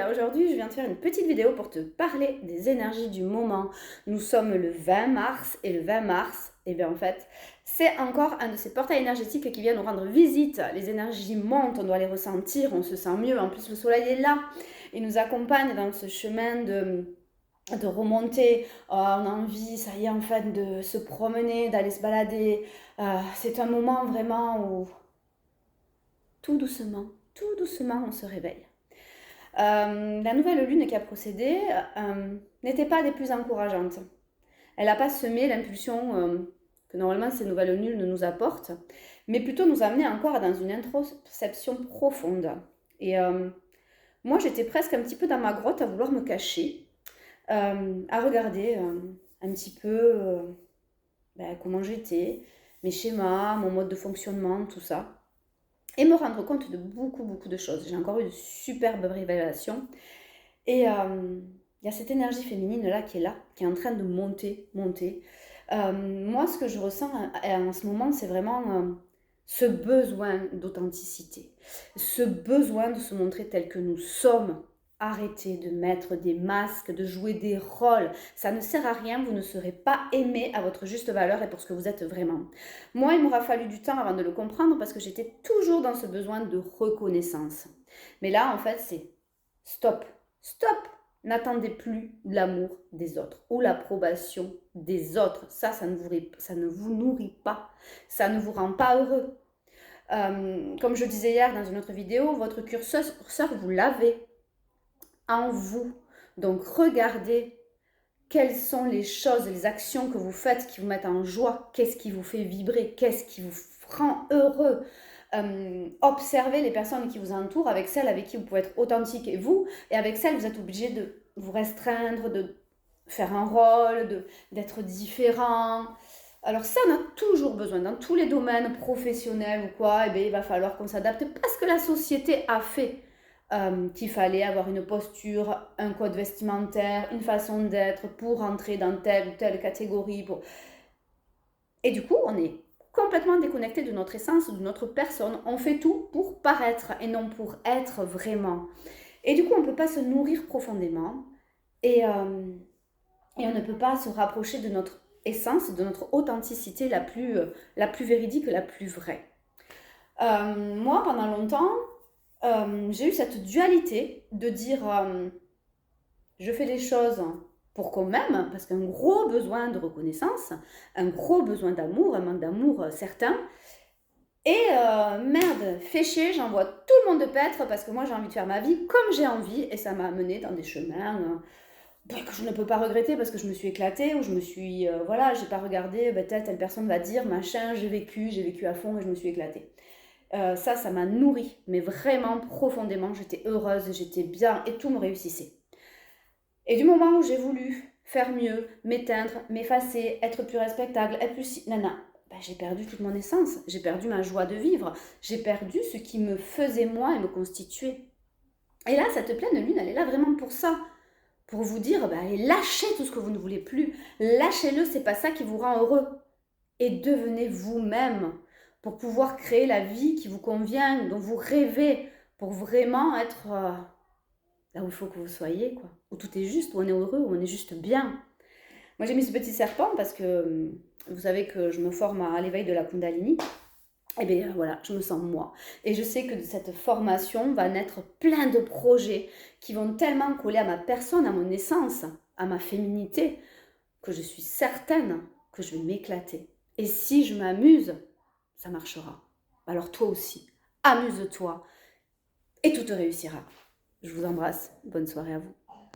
Aujourd'hui, je viens te faire une petite vidéo pour te parler des énergies du moment. Nous sommes le 20 mars et le 20 mars, en fait, c'est encore un de ces portails énergétiques qui vient nous rendre visite. Les énergies montent, on doit les ressentir, on se sent mieux. En plus, le soleil est là, il nous accompagne dans ce chemin de remonter. On a envie, ça y est, en fait, de se promener, d'aller se balader. C'est un moment vraiment où tout doucement, on se réveille. La nouvelle lune qui a procédé n'était pas des plus encourageantes. Elle n'a pas semé l'impulsion que normalement ces nouvelles lunes nous apportent, mais plutôt nous amener encore dans une introspection profonde. Et moi, j'étais presque un petit peu dans ma grotte à vouloir me cacher, à regarder un petit peu comment j'étais, mes schémas, mon mode de fonctionnement, tout ça. Et me rendre compte de beaucoup de choses. J'ai encore eu de superbes révélations. Et il y a cette énergie féminine là, qui est en train de monter. Moi, ce que je ressens en ce moment, c'est vraiment ce besoin d'authenticité, ce besoin de se montrer tel que nous sommes. Arrêtez de mettre des masques, de jouer des rôles. Ça ne sert à rien, vous ne serez pas aimé à votre juste valeur et pour ce que vous êtes vraiment. Moi, il m'aura fallu du temps avant de le comprendre parce que j'étais toujours dans ce besoin de reconnaissance. Mais là, en fait, c'est stop. N'attendez plus l'amour des autres ou l'approbation des autres. Ça ne vous nourrit pas. Ça ne vous rend pas heureux. Comme je disais hier dans une autre vidéo, votre curseur, vous l'avez en vous. Donc regardez quelles sont les choses, les actions que vous faites qui vous mettent en joie, qu'est-ce qui vous fait vibrer, qu'est-ce qui vous rend heureux. Observez les personnes qui vous entourent, avec celles avec qui vous pouvez être authentique et vous, et avec celles vous êtes obligé de vous restreindre, de faire un rôle, d'être différent. Alors ça, on a toujours besoin, dans tous les domaines professionnels ou quoi, il va falloir qu'on s'adapte parce que la société a fait qu'il fallait avoir une posture, un code vestimentaire, une façon d'être pour entrer dans telle ou telle catégorie. Et du coup, on est complètement déconnecté de notre essence, de notre personne. On fait tout pour paraître et non pour être vraiment. Et du coup, on ne peut pas se nourrir profondément et on ne peut pas se rapprocher de notre essence, de notre authenticité la plus véridique, la plus vraie. Moi, pendant longtemps, j'ai eu cette dualité de dire je fais les choses pour qu'on m'aime, parce qu'un gros besoin de reconnaissance, un gros besoin d'amour, un manque d'amour certain. Et merde, fais chier, j'envoie tout le monde de paître parce que moi j'ai envie de faire ma vie comme j'ai envie et ça m'a amené dans des chemins que je ne peux pas regretter parce que je me suis éclatée ou je me suis, j'ai pas regardé, telle personne va dire, machin, j'ai vécu à fond et je me suis éclatée. Ça m'a nourrie, mais vraiment profondément, j'étais heureuse, j'étais bien et tout me réussissait. Et du moment où j'ai voulu faire mieux, m'éteindre, m'effacer, être plus respectable, être plus... j'ai perdu toute mon essence, j'ai perdu ma joie de vivre, j'ai perdu ce qui me faisait moi et me constituer. Et là, cette pleine lune, elle est là vraiment pour ça. Pour vous dire, allez, lâchez tout ce que vous ne voulez plus. Lâchez-le, c'est pas ça qui vous rend heureux. Et devenez vous-même pour pouvoir créer la vie qui vous convient, dont vous rêvez, pour vraiment être là où il faut que vous soyez, quoi. Où tout est juste, où on est heureux, où on est juste bien. Moi, j'ai mis ce petit serpent parce que vous savez que je me forme à l'éveil de la Kundalini. Et bien voilà, je me sens moi. Et je sais que de cette formation va naître plein de projets qui vont tellement coller à ma personne, à mon essence, à ma féminité, que je suis certaine que je vais m'éclater. Et si je m'amuse, ça marchera. Alors toi aussi, amuse-toi et tout te réussira. Je vous embrasse. Bonne soirée à vous.